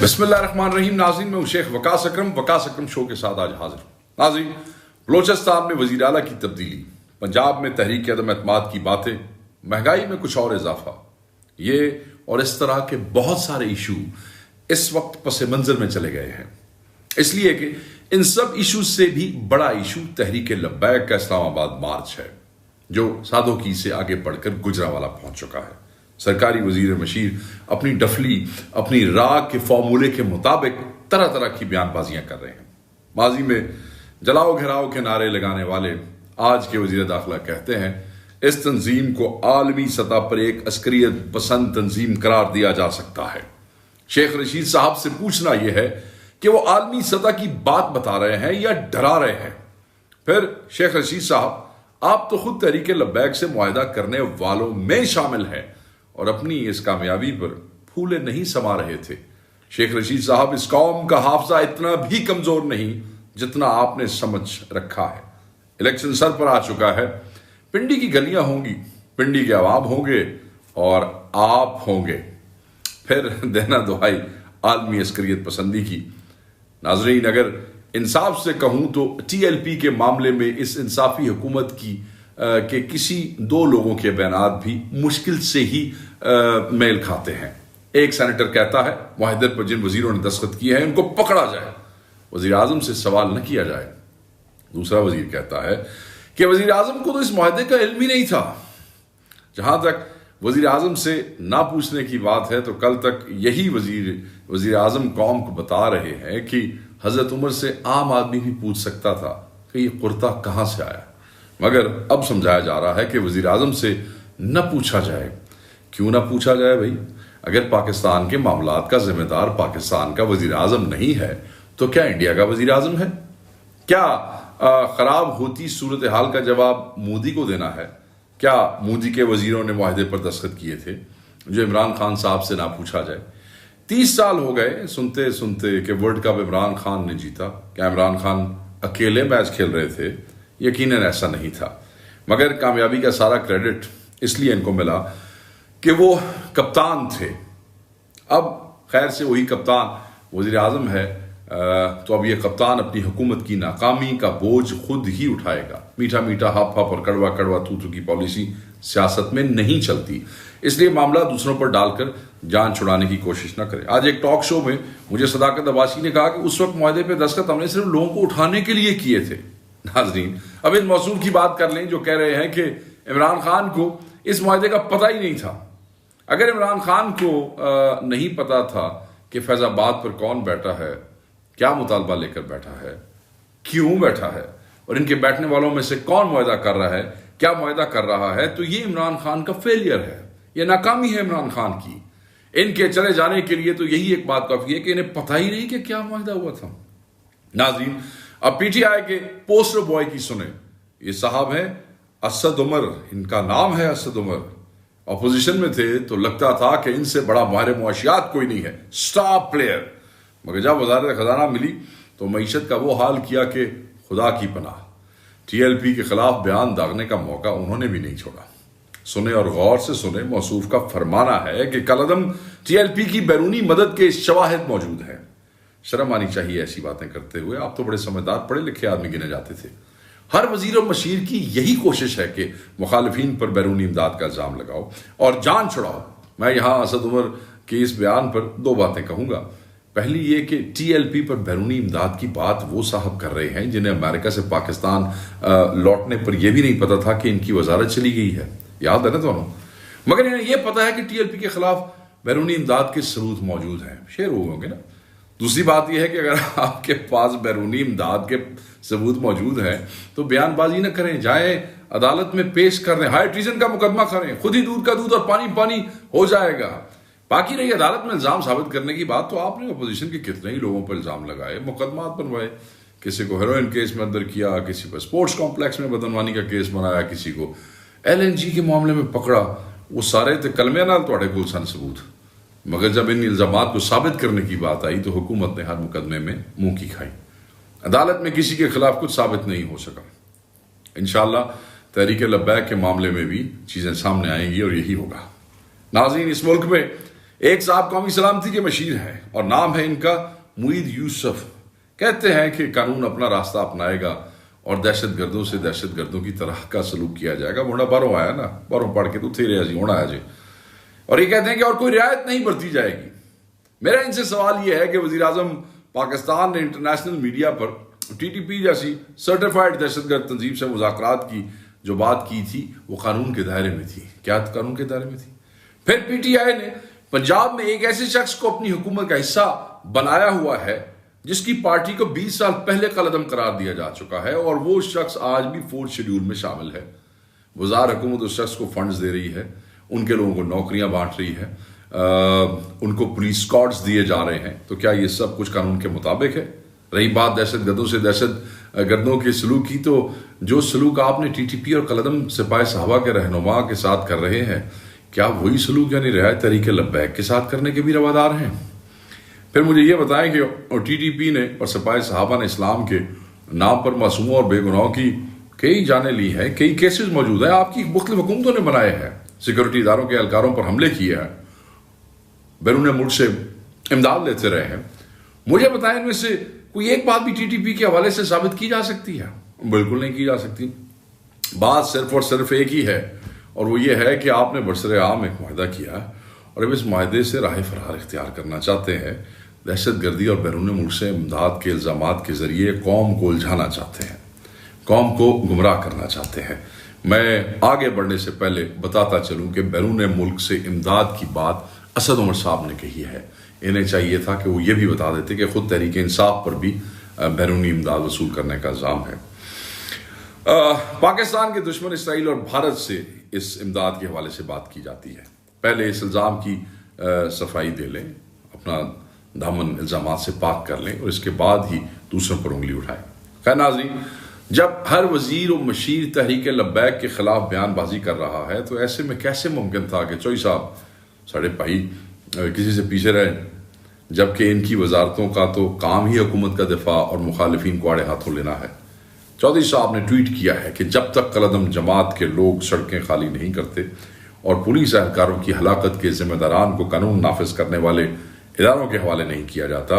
بسم اللہ الرحمن الرحیم. ناظرین، میں ہوں شیخ وقاص اکرم شو کے ساتھ آج حاضر ہوں. ناظرین، بلوچستان میں وزیر اعلیٰ کی تبدیلی، پنجاب میں تحریک عدم اعتماد کی باتیں، مہنگائی میں کچھ اور اضافہ، یہ اور اس طرح کے بہت سارے ایشو اس وقت پس منظر میں چلے گئے ہیں. اس لیے کہ ان سب ایشوز سے بھی بڑا ایشو تحریک لبیک کا اسلام آباد مارچ ہے، جو سادوکی سے آگے بڑھ کر گجرانوالہ پہنچ چکا ہے. سرکاری وزیر مشیر اپنی ڈفلی، اپنی راہ کے فارمولے کے مطابق طرح طرح کی بیان بازیاں کر رہے ہیں. ماضی میں جلاؤ گھراؤ کے نعرے لگانے والے آج کے وزیر داخلہ کہتے ہیں اس تنظیم کو عالمی سطح پر ایک عسکریت پسند تنظیم قرار دیا جا سکتا ہے. شیخ رشید صاحب سے پوچھنا یہ ہے کہ وہ عالمی سطح کی بات بتا رہے ہیں یا ڈرا رہے ہیں. پھر شیخ رشید صاحب، آپ تو خود تحریک لبیک سے معاہدہ کرنے والوں میں شامل ہیں اور اپنی اس کامیابی پر پھولے نہیں سما رہے تھے. شیخ رشید صاحب، اس قوم کا حافظہ اتنا بھی کمزور نہیں جتنا آپ نے سمجھ رکھا ہے. الیکشن سر پر آ چکا ہے، پنڈی کی گلیاں ہوں گی، پنڈی کے عوام ہوں گے اور آپ ہوں گے. پھر دینا دہائی عالمی عسکریت پسندی کی. ناظرین، اگر انصاف سے کہوں تو ٹی ایل پی کے معاملے میں اس انصافی حکومت کی کہ کسی دو لوگوں کے بیانات بھی مشکل سے ہی میل کھاتے ہیں. ایک سینیٹر کہتا ہے معاہدے پر جن وزیروں نے دستخط کیے ہیں ان کو پکڑا جائے، وزیر اعظم سے سوال نہ کیا جائے. دوسرا وزیر کہتا ہے کہ وزیر اعظم کو تو اس معاہدے کا علم ہی نہیں تھا. جہاں تک وزیر اعظم سے نہ پوچھنے کی بات ہے تو کل تک یہی وزیر اعظم قوم کو بتا رہے ہیں کہ حضرت عمر سے عام آدمی بھی پوچھ سکتا تھا کہ یہ کرتا کہاں سے آیا، مگر اب سمجھایا جا رہا ہے کہ وزیر اعظم سے نہ پوچھا جائے. کیوں نہ پوچھا جائے بھائی؟ اگر پاکستان کے معاملات کا ذمہ دار پاکستان کا وزیر اعظم نہیں ہے تو کیا انڈیا کا وزیر اعظم ہے؟ کیا خراب ہوتی صورتحال کا جواب مودی کو دینا ہے؟ کیا مودی کے وزیروں نے معاہدے پر دستخط کیے تھے جو عمران خان صاحب سے نہ پوچھا جائے؟ 30 سال ہو گئے سنتے سنتے کہ ورلڈ کپ عمران خان نے جیتا. کیا عمران خان اکیلے میچ کھیل رہے تھے؟ یقیناً ایسا نہیں تھا، مگر کامیابی کا سارا کریڈٹ اس لیے ان کو ملا کہ وہ کپتان تھے. اب خیر سے وہی کپتان وزیر اعظم ہے تو اب یہ کپتان اپنی حکومت کی ناکامی کا بوجھ خود ہی اٹھائے گا. میٹھا میٹھا ہپ ہپ اور کڑوا کڑوا تو کی پالیسی سیاست میں نہیں چلتی، اس لیے معاملہ دوسروں پر ڈال کر جان چھڑانے کی کوشش نہ کرے. آج ایک ٹاک شو میں مجھے صداقت عباسی نے کہا کہ اس وقت معاہدے پہ دستخط ہم نے صرف لوگوں کو اٹھانے کے لیے کیے تھے. ناظرین، اب ان موصول کی بات کر لیں جو کہہ رہے ہیں کہ عمران خان کو اس معاہدے کا پتہ ہی نہیں تھا. اگر عمران خان کو نہیں پتا تھا کہ فیض آباد پر کون بیٹھا ہے، کیا مطالبہ لے کر بیٹھا ہے، کیوں بیٹھا ہے اور ان کے بیٹھنے والوں میں سے کون معاہدہ کر رہا ہے، کیا معاہدہ کر رہا ہے، تو یہ عمران خان کا فیلئر ہے، یہ ناکامی ہے عمران خان کی. ان کے چلے جانے کے لیے تو یہی ایک بات کافی ہے کہ انہیں پتہ ہی نہیں کہ کیا معاہدہ ہوا تھا. ناظرین، اب پی ٹی آئی کے پوسٹر بوائے کی سنیں. یہ صاحب ہیں اسد عمر، ان کا نام ہے اسد عمر. اپوزیشن میں تھے تو لگتا تھا کہ ان سے بڑا ماہر معاشیات کوئی نہیں ہے، سٹار پلیئر، مگر جب وزارت خزانہ ملی تو معیشت کا وہ حال کیا کہ خدا کی پناہ. ٹی ایل پی کے خلاف بیان داغنے کا موقع انہوں نے بھی نہیں چھوڑا. سنیں اور غور سے سنیں، موصوف کا فرمانا ہے کہ کالعدم ٹی ایل پی کی بیرونی مدد کے شواہد موجود ہیں. شرم آنی چاہیے ایسی باتیں کرتے ہوئے، آپ تو بڑے سمجھدار پڑھے لکھے آدمی گنے جاتے تھے. ہر وزیر و مشیر کی یہی کوشش ہے کہ مخالفین پر بیرونی امداد کا الزام لگاؤ اور جان چھڑاؤ. میں یہاں اسد عمر کے اس بیان پر دو باتیں کہوں گا. پہلی یہ کہ ٹی ایل پی پر بیرونی امداد کی بات وہ صاحب کر رہے ہیں جنہیں امریکہ سے پاکستان لوٹنے پر یہ بھی نہیں پتا تھا کہ ان کی وزارت چلی گئی ہے، یاد ہے نا دونوں، مگر انہیں یہ پتا ہے کہ ٹی ایل پی کے خلاف بیرونی امداد کے ثبوت موجود ہیں. شیئر ہوئے ہوں گے نا. دوسری بات یہ ہے کہ اگر آپ کے پاس بیرونی امداد کے ثبوت موجود ہیں تو بیان بازی نہ کریں، جائیں عدالت میں پیش کر دیں، ہائی ٹریزن کا مقدمہ کریں، خود ہی دودھ کا دودھ اور پانی پانی ہو جائے گا. باقی رہی عدالت میں الزام ثابت کرنے کی بات، تو آپ نے اپوزیشن کے کتنے ہی لوگوں پر الزام لگائے، مقدمات بنوائے. کسی کو ہیروئن کیس میں اندر کیا، کسی پر اسپورٹس کمپلیکس میں بدعنوانی کا کیس بنایا، کسی کو ایل این جی کے معاملے میں پکڑا. وہ سارے تے کلمے نال تواڈے کول سن ثبوت، مگر جب ان الزامات کو ثابت کرنے کی بات آئی تو حکومت نے ہر مقدمے میں منہ کی کھائی. عدالت میں کسی کے خلاف کچھ ثابت نہیں ہو سکا. انشاءاللہ تحریک لبیک کے معاملے میں بھی چیزیں سامنے آئیں گی اور یہی ہوگا. ناظرین، اس ملک میں ایک صاحب قومی سلامتی کے مشیر ہیں اور نام ہے ان کا معید یوسف. کہتے ہیں کہ قانون اپنا راستہ اپنائے گا اور دہشت گردوں سے دہشت گردوں کی طرح کا سلوک کیا جائے گا. بڑا باروں آیا نا، باروں پڑھ کے تو تھے رہا جی ہونا آیا جی. اور یہ کہتے ہیں کہ اور کوئی رعایت نہیں برتی جائے گی. میرا ان سے سوال یہ ہے کہ وزیر اعظم پاکستان نے انٹرنیشنل میڈیا پر ٹی ٹی پی جیسی سرٹیفائڈ دہشت گرد تنظیم سے مذاکرات کی جو بات کی تھی وہ قانون کے دائرے میں تھی. کیا قانون کے دائرے میں تھی؟ پھر پی ٹی آئی نے پنجاب میں ایک ایسے شخص کو اپنی حکومت کا حصہ بنایا ہوا ہے جس کی پارٹی کو 20 سال پہلے قلعدم قرار دیا جا چکا ہے، اور وہ شخص آج بھی 4 شیڈول میں شامل ہے. وزارت حکومت اس شخص کو فنڈز دے رہی ہے، ان کے لوگوں کو نوکریاں بانٹ رہی ہے، ان کو پولیس اسکواڈز دیے جا رہے ہیں. تو کیا یہ سب کچھ قانون کے مطابق ہے؟ رہی بات دہشت گردوں سے دہشت گردوں کے سلوک کی، تو جو سلوک آپ نے ٹی ٹی پی اور قلعدم سپاہی صحابہ کے رہنما کے ساتھ کر رہے ہیں، کیا وہی سلوک یعنی رعایت تحریک لبیک کے ساتھ کرنے کے بھی روادار ہیں؟ پھر مجھے یہ بتائیں کہ ٹی ٹی پی نے اور سپاہی صحابہ نے اسلام کے نام پر معصوموں اور بے گناہوں کی کئی جانیں لی ہیں، کئی کیسز موجود ہیں. آپ کی مختلف حکومتوں نے بنائے ہیں، سیکورٹی اداروں کے اہلکاروں پر حملے کیے ہیں، بیرون ملک سے امداد لیتے رہے ہیں. مجھے بتائیں ان میں سے کوئی ایک بات بھی ٹی ٹی پی کے حوالے سے ثابت کی جا سکتی ہے؟ بالکل نہیں کی جا سکتی. بات صرف اور صرف ایک ہی ہے، اور وہ یہ ہے کہ آپ نے برسر عام ایک معاہدہ کیا اور اب اس معاہدے سے راہ فرار اختیار کرنا چاہتے ہیں. دہشت گردی اور بیرون ملک سے امداد کے الزامات کے ذریعے قوم کو الجھانا چاہتے ہیں، قوم کو گمراہ کرنا چاہتے ہیں. میں آگے بڑھنے سے پہلے بتاتا چلوں کہ بیرون ملک سے امداد کی بات اسد عمر صاحب نے کہی ہے. انہیں چاہیے تھا کہ وہ یہ بھی بتا دیتے کہ خود تحریک انصاف پر بھی بیرونی امداد وصول کرنے کا الزام ہے. پاکستان کے دشمن اسرائیل اور بھارت سے اس امداد کے حوالے سے بات کی جاتی ہے. پہلے اس الزام کی صفائی دے لیں، اپنا دامن الزامات سے پاک کر لیں، اور اس کے بعد ہی دوسروں پر انگلی اٹھائیں. خیر ناظرین، جب ہر وزیر و مشیر تحریک لبیک کے خلاف بیان بازی کر رہا ہے تو ایسے میں کیسے ممکن تھا کہ چوئی صاحب ساڑھے بھائی کسی سے پیچھے رہیں، جبکہ ان کی وزارتوں کا تو کام ہی حکومت کا دفاع اور مخالفین کو آڑے ہاتھوں لینا ہے. چودھری صاحب نے ٹویٹ کیا ہے کہ جب تک قلعدم جماعت کے لوگ سڑکیں خالی نہیں کرتے اور پولیس اہلکاروں کی ہلاکت کے ذمہ داران کو قانون نافذ کرنے والے اداروں کے حوالے نہیں کیا جاتا،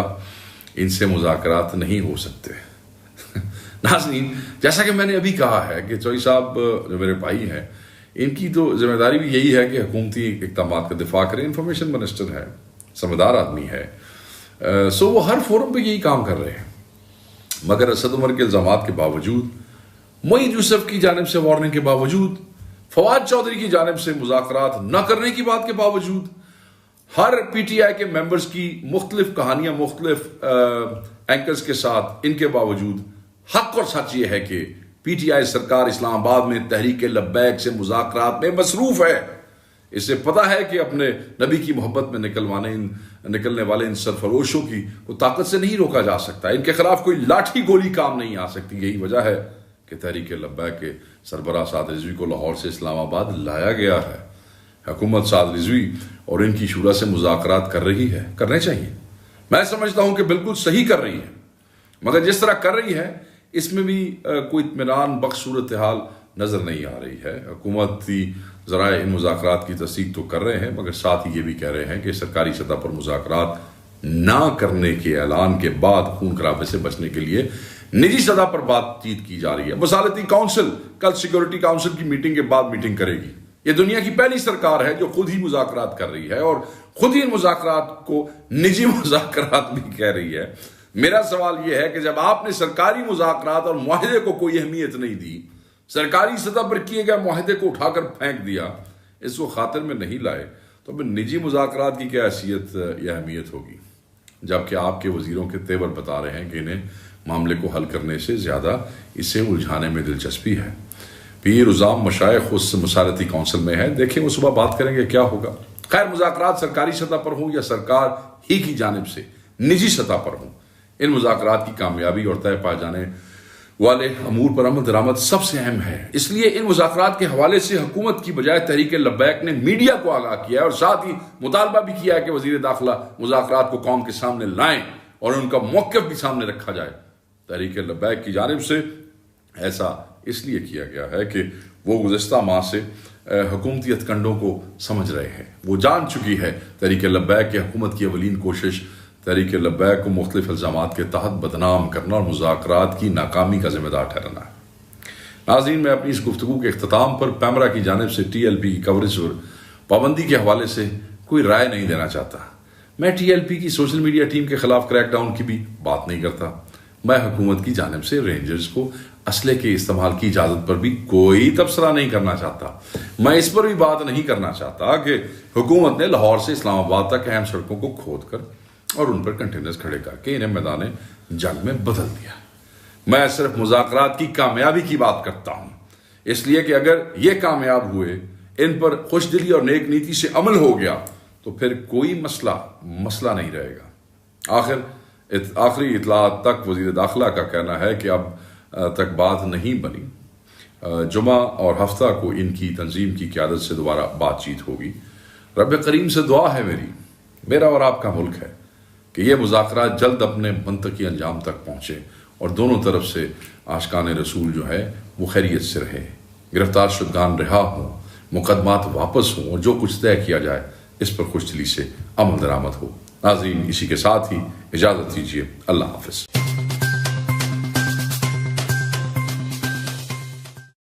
ان سے مذاکرات نہیں ہو سکتے. ناظرین، جیسا کہ میں نے ابھی کہا ہے کہ چوئی صاحب جو میرے بھائی ہیں، ان کی تو ذمہ داری بھی یہی ہے کہ حکومتی اقدامات کا دفاع کریں. انفارمیشن منسٹر ہے، سمجھدار آدمی ہے، سو وہ ہر فورم پہ یہی کام کر رہے ہیں. مگر اسد عمر کے الزامات کے باوجود، معید یوسف کی جانب سے وارننگ کے باوجود، فواد چودھری کی جانب سے مذاکرات نہ کرنے کی بات کے باوجود، ہر پی ٹی آئی کے ممبرز کی مختلف کہانیاں مختلف اینکرز کے ساتھ، ان کے باوجود حق اور سچ یہ ہے کہ پی ٹی آئی سرکار اسلام آباد میں تحریک لبیک سے مذاکرات میں مصروف ہے. اسے پتہ ہے کہ اپنے نبی کی محبت میں نکلنے والے ان سرفروشوں کی کو طاقت سے نہیں روکا جا سکتا. ان کے خلاف کوئی لاٹھی گولی کام نہیں آ سکتی. یہی وجہ ہے کہ تحریک لبیک کے سربراہ سعد رضوی کو لاہور سے اسلام آباد لایا گیا ہے. حکومت سعد رضوی اور ان کی شورا سے مذاکرات کر رہی ہے، کرنے چاہیے. میں سمجھتا ہوں کہ بالکل صحیح کر رہی ہے، مگر جس طرح کر رہی ہے اس میں بھی کوئی اطمینان بخش صورتحال نظر نہیں آ رہی ہے. حکومتی ذرائع ان مذاکرات کی تصدیق تو کر رہے ہیں، مگر ساتھ ہی یہ بھی کہہ رہے ہیں کہ سرکاری سطح پر مذاکرات نہ کرنے کے اعلان کے بعد خون خرابے سے بچنے کے لیے نجی سطح پر بات چیت کی جا رہی ہے. مصالحتی کونسل کل سیکورٹی کونسل کی میٹنگ کے بعد میٹنگ کرے گی. یہ دنیا کی پہلی سرکار ہے جو خود ہی مذاکرات کر رہی ہے اور خود ہی ان مذاکرات کو نجی مذاکرات بھی کہہ رہی ہے. میرا سوال یہ ہے کہ جب آپ نے سرکاری مذاکرات اور معاہدے کو کوئی اہمیت نہیں دی، سرکاری سطح پر کیے گئے معاہدے کو اٹھا کر پھینک دیا، اس کو خاطر میں نہیں لائے، تو پھر نجی مذاکرات کی کیا حیثیت یا اہمیت ہوگی؟ جبکہ آپ کے وزیروں کے تیور بتا رہے ہیں کہ انہیں معاملے کو حل کرنے سے زیادہ اسے الجھانے میں دلچسپی ہے. پیر عظام مشائخ اس مصالحتی کونسل میں ہے، دیکھیں وہ صبح بات کریں گے کیا ہوگا. خیر، مذاکرات سرکاری سطح پر ہوں یا سرکار ہی کی جانب سے نجی سطح پر ہوں، ان مذاکرات کی کامیابی اور طے پائے جانے والے امور پر عمل درآمد سب سے اہم ہے. اس لیے ان مذاکرات کے حوالے سے حکومت کی بجائے تحریک لبیک نے میڈیا کو آگاہ کیا ہے اور ساتھ ہی مطالبہ بھی کیا ہے کہ وزیر داخلہ مذاکرات کو قوم کے سامنے لائیں اور ان کا موقف بھی سامنے رکھا جائے. تحریک لبیک کی جانب سے ایسا اس لیے کیا گیا ہے کہ وہ گزشتہ ماہ سے حکومتی ہتھکنڈوں کو سمجھ رہے ہیں۔ وہ جان چکی ہے تحریک لبیک کی حکومت کی اولین کوشش تحریک لبیک کو مختلف الزامات کے تحت بدنام کرنا اور مذاکرات کی ناکامی کا ذمہ دار ٹھہرانا ہے۔ ناظرین، میں اپنی اس گفتگو کے اختتام پر پیمرا کی جانب سے ٹی ایل پی کی کوریج پر پابندی کے حوالے سے کوئی رائے نہیں دینا چاہتا۔ میں ٹی ایل پی کی سوشل میڈیا ٹیم کے خلاف کریک ڈاؤن کی بھی بات نہیں کرتا۔ میں حکومت کی جانب سے رینجرز کو اسلحے کے استعمال کی اجازت پر بھی کوئی تبصرہ نہیں کرنا چاہتا۔ میں اس پر بھی بات نہیں کرنا چاہتا کہ حکومت نے لاہور سے اسلام آباد تک اہم سڑکوں کو کھود کر اور ان پر کنٹینرز کھڑے کر کے انہیں میدان جنگ میں بدل دیا۔ میں صرف مذاکرات کی کامیابی کی بات کرتا ہوں، اس لیے کہ اگر یہ کامیاب ہوئے، ان پر خوش دلی اور نیک نیتی سے عمل ہو گیا تو پھر کوئی مسئلہ نہیں رہے گا۔ آخری اطلاعات تک وزیر داخلہ کا کہنا ہے کہ اب تک بات نہیں بنی۔ جمعہ اور ہفتہ کو ان کی تنظیم کی قیادت سے دوبارہ بات چیت ہوگی۔ رب کریم سے دعا ہے میرا اور آپ کا ملک ہے کہ یہ مذاکرات جلد اپنے منطقی انجام تک پہنچے اور دونوں طرف سے عاشقان رسول جو ہے وہ خیریت سے رہے، گرفتار شدگان رہا ہوں، مقدمات واپس ہوں اور جو کچھ طے کیا جائے اس پر خوش دلی سے عمل درآمد ہو۔ ناظرین، اسی کے ساتھ ہی اجازت دیجیے۔ اللہ حافظ۔